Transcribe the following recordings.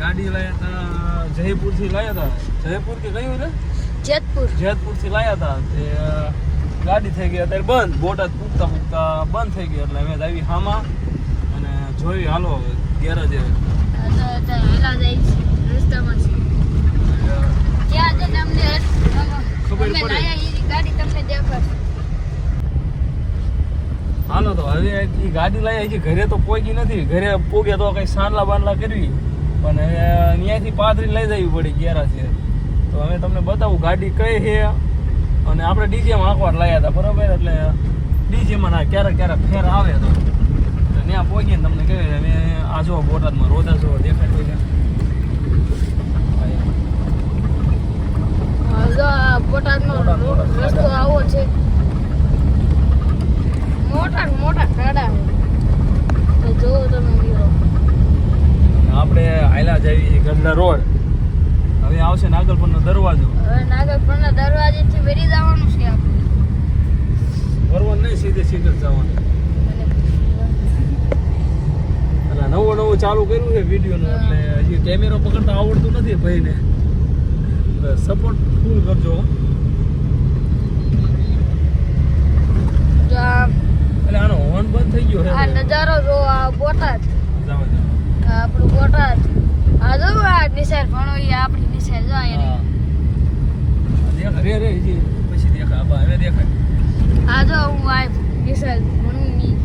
ગાડી લાયા હતા જયપુર થી લાયા હતા જયપુર કે કયું રે જેતપુર થી લાયા હતા તે ગાડી થઈ ગઈ અત્યારે બંધ બોટાદ પૂગતા બંધ થઈ ગઈ એટલે અમે આવી હામાં અને જોઈ હાલો ગેરેજ ખબર પડે હાલો તો હવે એ ગાડી લાવી છે ઘરે તો પોગી નથી ઘરે પોગે તો કઈ સાંડલા બાંડલા કરવી પણ હવે ત્યાંથી પાથરી લઈ જવી પડી ગેરા છે તો હવે તમને બતાવું ગાડી કઈ છે અને આપણે ડીજેમાં આંકવાર લાવ્યા હતા બરાબર એટલે ડીજેમાં ના ક્યારેક ફેર આવે તો ત્યાં પહોંચીને તમને કહેવાય હવે આ જો બોટાદમાં રોદા જો દેખાય છે બોટાદનો રસ્તો આવો છે મોટા ખાડા તો જો તમે આપણે આયલા જઈએ ગંડા રોડ હવે આવશે નાગલપરનો દરવાજો હવે નાગલપરના દરવાજેથી વેરી જવાનું છે આપણે વરવાનું નહીં સીધે જવાનું એટલે નવું ચાલુ કર્યું છે વિડીયોનું એટલે હજી કેમેરો પકડતા આવડતું નથી ભાઈને સપોર્ટ ફૂલ કરજો જો એટલે આનો હોર્ન બંધ થઈ ગયો છે આ નજારો જો આ બોટાદ જાવ આપણું બોટાદ આ જો આ નિશાળ ભણો એ આપણી નિશાળ જો અહીંયા દેખાય રે હજી પછી દેખાય આબા હવે દેખાય આ જો હું આ નિશાળ ભણું ની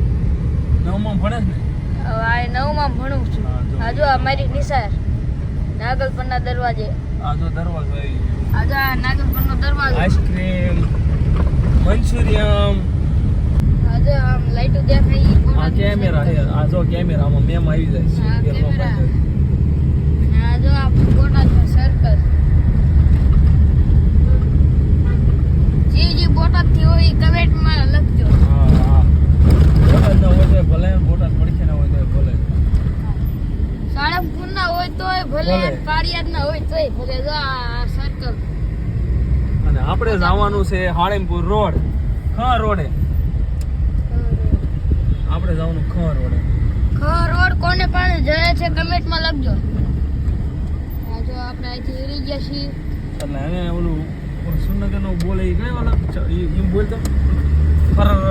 નવમાં ભણે ને હવે આ નવમાં ભણું છું આ જો આ મારી નિશાળ નાગલપરના દરવાજે આ જો દરવાજો આવી આ જો આ નાગલપરનો દરવાજો આઈસ્ક્રીમ મંચુરિયમ આ જો આમ લાઈટો દેખાય આ કેમેરા છે આ જો કેમેરામાં મેમ આવી જાય છે કેમેરા આ જો આ બોટાદનો સર્કલ જે બોટાદથી હોય એ કમેન્ટમાં લખજો હા બોટાદ ના હોય તો ભલે બોટાદ પડખે ના હોય તો ભલે સાળંગપુર ના હોય તોય ભલે પાળિયાદ ના હોય તોય ભલે જો આ સર્કલ અને આપણે જવાનું છે હાળીમપુર રોડ ખા રોડે આપણે જવાનું ખા રોડે રોડ કોને પણ જાય છે કમેન્ટમાં લખજો આ જો આપણે અહીંથી ઉડી ગયા છીએ એટલે હવે ઓલું સુરનગર નું બોલે એ કઈ વાલા એમ બોલતો ટન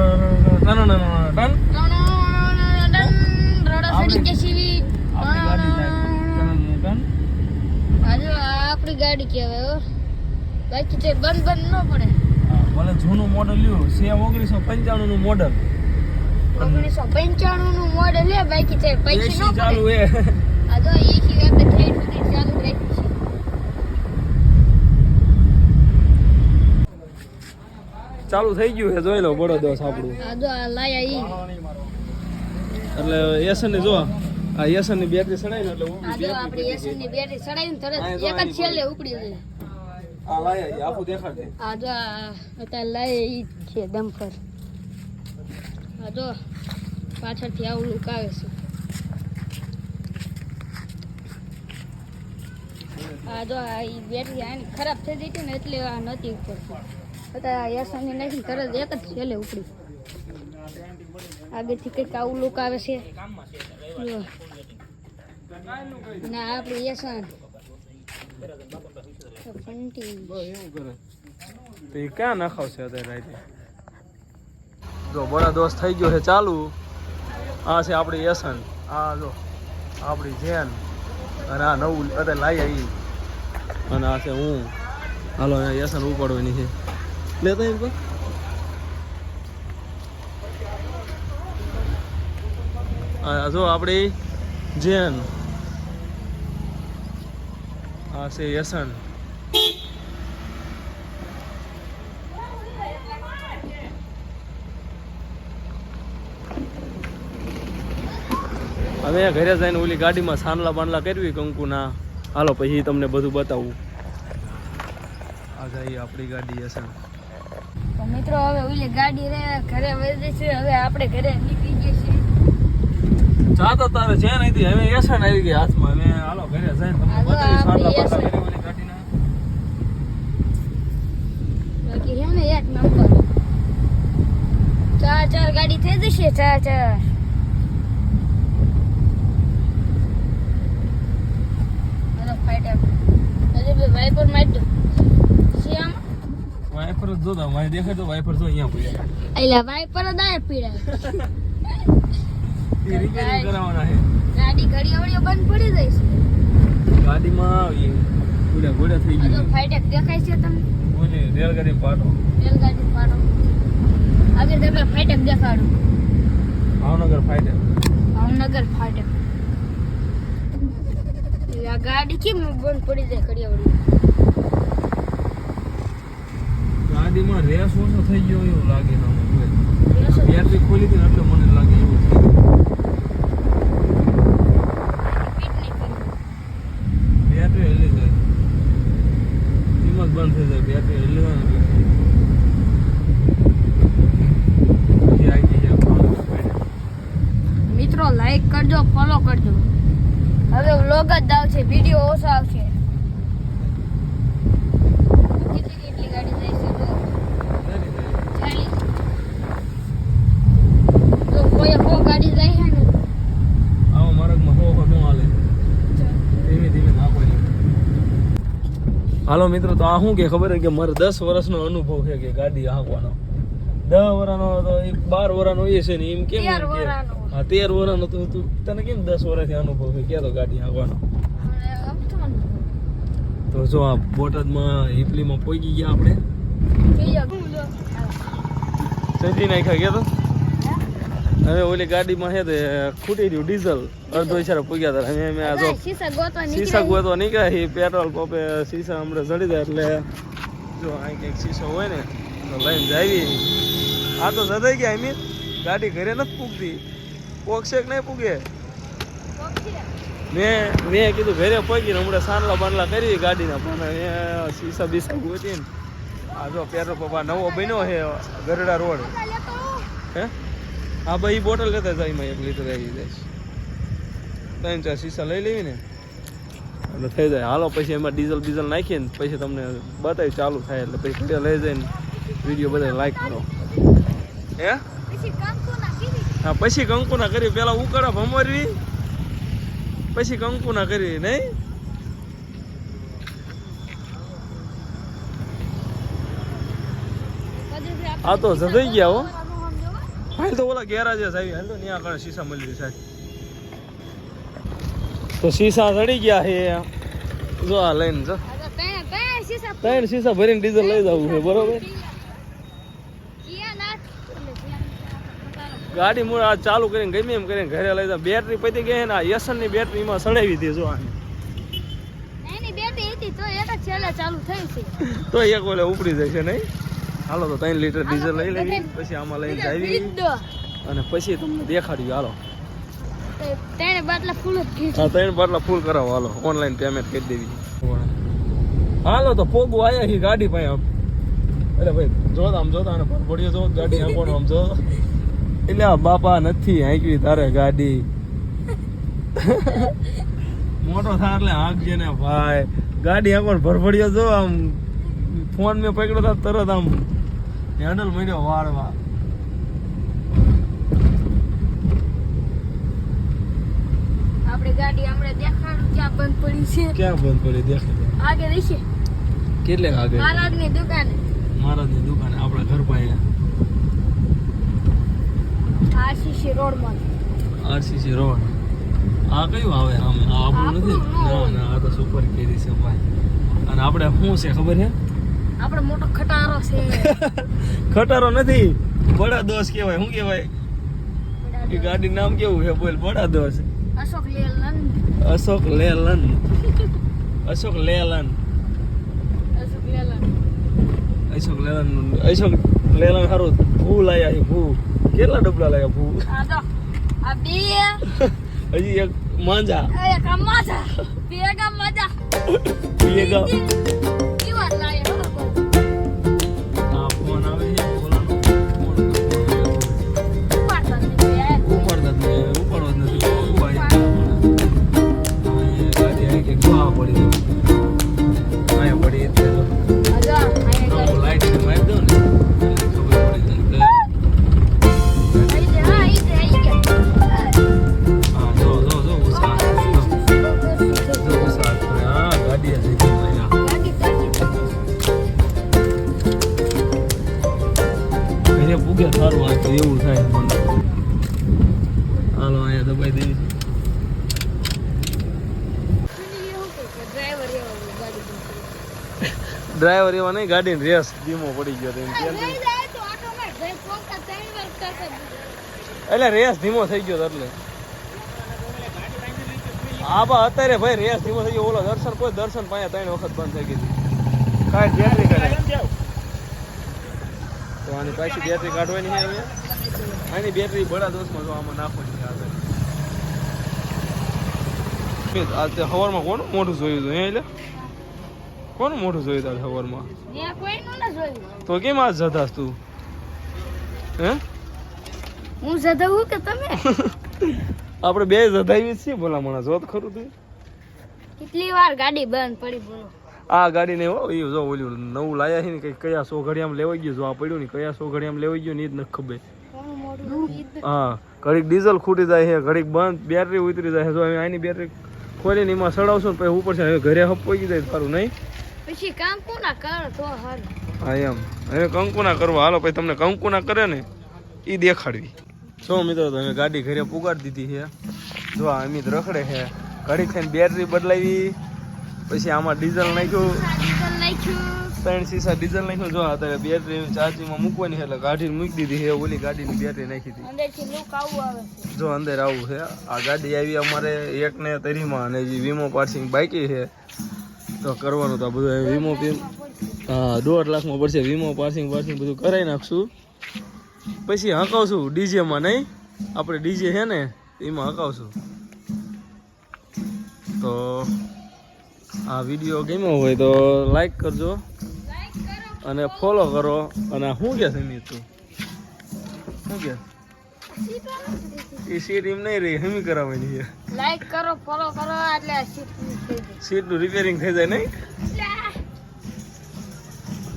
રોડ સડી ગયા છીએ ટન આજે આપણી ગાડી કહેવાય બાકી તે બંધ ન પડે ભલે જૂનું મોડલ લ્યું છે 1995 નું મોડલ 1995 નું મોડલ લે બાકી તે પૈસા ન ચાલુ પડે હે આ જો એસી આપણે થઈ સુધી ચાલુ રાખી છે ચાલુ થઈ ગયું છે જોઈ લો બડો દોસ આપણું આ જો આ લાયા ઈ એટલે એસન ને જો આ એસન ની બેટરી સડાઈ ને એટલે આ જો આપણી એસી ની બેટરી સડાઈને તરત એક જ છેલ્લે ઉપડી જાય આ લાયા આપું દેખાડે આ જો અત્યારે લાયા ઈ છે ડમ્પર આ જો પાછળથી આવું લુક આવે છે આ જો આ ઈ બેટરી આની ખરાબ થઈ ગઈ હતી ને એટલે આ નહોતી ઉપર અત્યારે યસની નાખીને તરત એક જ છેલ્લે ઉપડી આગળથી કંઈક આવું લુક આવે છે જો અને આપણી યસન ફંટી એવું કરે તો એ ક્યાં નખાવશે અત્યારે રાઈતે જો બડા દોસ્ત થઈ ગયો છે ચાલુ આ છે આપણી યસન આ જો આપણી જેન અને આ નવું અત્યારે લાવી આવી અને આ છે હું હાલો યસન ઉપાડવાની છે લેતા એમ કોઈ જો આપણી જેન આ છે યસન હવે ઘરે જઈને ઓલી ગાડીમાં સાંડલા બાંડલા કરવી કંકુના હાલો પછી તમને બધું બતાવું આ જઈએ આપણી ગાડી યસન તો મિત્રો હવે ઓલી ગાડી ઘરે વધી છે હવે આપણે ઘરે નીકળી જઈએ છીએ ચાતો તારે છે નહીં હવે યસન આવી ગઈ હાથમાં હવે હાલો ઘરે જઈને તમને બતાવી સાંડલા બાંડલા કરી ઓલી ગાડીના બાકી હે ને એક નંબર ચાર ગાડી થઈ જશે ચાર વાઇપર મારી દો શિયામ વાઇપર જ જોતા મારે દેખાય તો વાઇપર જો અહીંયા પડ્યા એલા વાઇપર જ આય પીડાય એ રિપેરિંગ કરાવવાના છે ગાડી ઘડી આવડી બંધ પડી જાય છે ગાડીમાં આવી ગોડા થઈ આ તો ગયું ફાઈટેક દેખાય છે તમને ઓલી રેલગાડી પાટો રેલગાડી પાડો આગળ તમે ફાઈટેક દેખાડો ભાવનગર ફાઈટર ભાવનગર ફાઈટેક આ ગાડી કેમ બંધ પડી જાય ઘડી આવડી ગાડીમાં રેસ ઓછો થઈ ગયો એવું લાગે છે આમાં રેસ જ. બેટરી ખોલી હતી ને એટલે મને લાગે એવું થયું. ફિટ નહીં કરી બેટરી હેલી જાય કિંમત બંધ થઈ જાય બેટરી હેલી જાય ને એટલે પછી આવી ગઈ છે ભાવનગર ફાઈટર. મિત્રો લાઈક કરજો ફોલો કરજો હવે વ્લોગ જ આવશે વિડિયો ઓછો આવશે કેટલી ગાડી જાય છે તો રેડી થાય. ચાલી તો કોઈ ગાડી જાય છે ને આવો માર્ગમાં હો ન હાલે ધીમે ધીમે નાખવાની. હાલો મિત્રો તો આ શું કે ખબર છે કે મારે 10 વર્ષનો અનુભવ છે કે ગાડી હાંકવાનો 10 વર્ષનો તો 12 વર્ષનો એ છે ને એમ કેમ 13 વર્ષનો. હા 13 વર્ષનો તો તું તને કેમ 10 વર્ષથી અનુભવ છે કે તો ગાડી હાંકવાનો તો જો આ બોટાદમાં હિપલીમાં પહોંચી ગયા આપણે સજી નાખ્યા ગયા તો હવે ઓલી ગાડીમાં છે તે ખૂટી રહ્યું ડીઝલ અડધો ઈશારે પૂગ્યા હતા હવે અમે આ જો શીશા ગોતો નીકળ્યા છે પેટ્રોલ પંપે શીશા હમણાં ચડી જાય એટલે જો અહીં કંઈક શીશો હોય ને તો લઈને જાવી આ તો જદાઈ ગયા એમ ગાડી ઘરે નથી પૂગતી પોગશે કે નહીં પૂગે મેં કીધું ઘરે પહોંચીને હમણાં સાનલા બાનલા કરી ગાડીના પણ અહીંયા શીશા બીસા ગોતી ને આ જો પેટ્રોલ પંપ આ નવો બન્યો છે ગરડા રોડ હે હા ભાઈ બોટલ લેતા જાય એમાં 1 લીટર આવી જાય 3-4 શીશા લઈ લેવી ને એટલે થઈ જાય હાલો પછી એમાં ડીઝલ નાખીએ ને પછી તમને બતાવી ચાલુ થાય એટલે પછી ઘરે લઈ જઈને વિડીયો બધા લાઈક કરો હે હા પછી કંકુના કરી પેલા ઉકળા ભમરવી પછી કંકુના કરી નહીં આ તો જઈ ગયા હો હાલ તો ઓલા ગેરાજે આવી હાલ તો ત્યાં આગળ શીશા મળી સાહેબ તો શીશા ચડી ગયા છે જો આ લઈને જો 3 શીશા ભરીને ડીઝલ લઈ જવું છે બરોબર ગાડી મૂળ આ ચાલુ કરીને ગમે એમ કરીને ઘરે લઈ જાવ બેટરી પતી ગઈ ને આ યસનની બેટરીમાં સડાવી હતી જો આને તો એક ઓલે ઉપડી જાય છે નહીં હાલો તો 3 લીટર ડીઝલ લઈ લેવી પછી આમાં લઈને જાવી અને પછી તમને દેખાડ્યું હાલો 3 બાટલા ફૂલ હા 3 બાટલા ફૂલ કરાવો હાલો ઓનલાઈન પેમેન્ટ કરી દેવી હાલો તો પોગું આયા છે ગાડી પાસે અરે ભાઈ જોતા અને પડ્યો જો ગાડી આંકોનો આમ જો એટલે બાપા નથી હાંકવી તારે ગાડી મોટો થાય એટલે હાંકજે ને ભાઈ ગાડી આંકો ભરભડિયો જો આમ ફોન મેં પકડ્યો તા તરત આમ હેન્ડલ મળ્યો વાળવા આપણે ગાડી હમણાં દેખાડું ક્યાં બંધ પડી છે ક્યાં બંધ પડી દેખાય આગળ છે કેટલે આગળ મહારાજની દુકાને આપણા ઘર પાસે આરસીસી રોડમાં આરસીસી રોડ આ કયું આવે આમ આ આપણું નથી ના આ તો સુપર કેરી છે ભાઈ અને આપણે શું છે ખબર છે આપણે મોટો ખટારો છે ખટારો નથી બડા દોસ્ત કહેવાય શું કહેવાય એ ગાડી નામ કેવું છે બોલ બડા દોસ્ત અશોક લેલન અશોક લેલન હારું ભૂ લાયા છે ભૂ કેટલા ડબલા લાયા ભૂ આ તો આ બે હજી એક માંજા એક માજા બેગા માજા બેગા ઈવાર લાય હો આ ફોન આવે છે બોલાનો ફોન પાડતા નથી ઉપાડતા જ નહીં ઉપાડવા જ નથી ગાડી આવી કે ગવા પડી આયા પડી એટલે આજા આયા લાઈટ ને મારી દો ને ખબર પડી જાય ગાડી સારું વાંચું એવું થાય મને. હાલો અહીંયા દબાઈ દેવી છે. ડ્રાઈવર એવા નહીં, ગાડીની રેસ ધીમો પડી ગયો તો એટલે રેસ ધીમો થઈ ગયો એટલે હા બા અત્યારે ભાઈ રેસ ધીમો થઈ ગયો. ઓલો દર્શન કોઈ દર્શન પાસે 3 વખત બંધ થઈ ગઈ હતી. કાંઈ બેટરી કાઢે તો આની પાછી બેટરી કાઢવાની છે હવે. આની બેટરી બડા દોસ્તમાં જો આમાં નાખવાની છે આગળ. આજે સવારમાં કોનું મોઢું જોયું હતું એટલે કોનું મોઢું જોયું હતું સવારમાં? તો કેમ આજ જતાસ તું? હે હું જધાવું કે તમે? આપણે બે જધાવી છીએ ભલામણા જોત ખરું તું. કેટલી વાર ગાડી બંધ પડી બોલો. આ ગાડી ને હો એ જો ઓલું નવું લાયા છે ને કઈ કયા 100 ઘડિયામાં લેવાઈ ગયું જો આ પડ્યું ને કયા 100 ઘડિયામાં લેવાઈ ગયું ને એ જ નથી ખબર. હા ઘડીક ડીઝલ ખૂટી જાય છે, ઘડીક બંધ બેટરી ઉતરી જાય છે. જો આની બેટરી ખોલીને એમાં સડાવશો ને પછી ઉપર છે હવે ઘરે હપોઈ જાય સારું નહીં. પછી કંકુના કર તો હર. હા એમ હવે કંકુના કરવા હાલો પછી તમને કંકુના કરે ને એ દેખાડવી. શું મિત્રો તમે ગાડી ઘરે પુગાડી દીધી છે. જો આ અમિત રખડે છે. ઘડીક થઈને બેટરી બદલાવી પછી આમાં ડીઝલ નાખ્યું 3 સીસા ડીઝલ નાખ્યું. જો અત્યારે બેટરી ચાર્જિંગમાં મૂકવાની છે એટલે ગાડીને મૂકી દીધી છે. ઓલી ગાડીની બેટરી નાખી હતી. અંદરથી લુક આવું આવે છે. જો અંદર આવું છે. આ ગાડી આવી અમારે 1 ને 30માં અને જે વીમો પાર્સિંગ બાકી છે તો કરવાનું તો બધું વીમો હા 1.5 લાખમાં પડશે. વીમો પાર્સિંગ બધું કરાવી નાખશું પછી હકાવશું ડીજેમાં. નહીં આપણે ડીજે છે ને એમાં હકાવશું. તો આ વિડીયો ગમ્યો હોય તો લાઈક કરજો અને ફોલો કરો. અને શું કે સમીર તું શું કે એ સીટ એમ નહીં રહી હમી કરાવવાની છે. લાઈક કરો ફોલો કરો એટલે સીટનું રિપેરિંગ થઈ જાય નહીં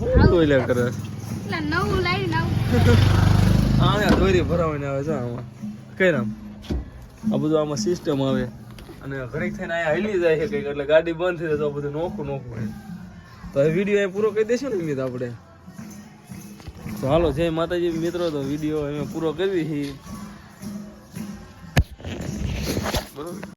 શું લે કરે એટલે નવું લાવીને આવું. હા દોરી ભરાવાની આવે છે આમાં કઈ રામ આ બધું આમાં સિસ્ટમ આવે અને ઘડીક થઈને અહીંયા હલી જાય છે કંઈક એટલે ગાડી બંધ થઈ જાય તો બધું નોખું હોય. તો હવે વિડીયો અહીં પૂરો કરી દઈશું ને મિત આપણે. તો હાલો જય માતાજી મિત્રો. તો વિડીયો અમે પૂરો કરવી છે બરોબર.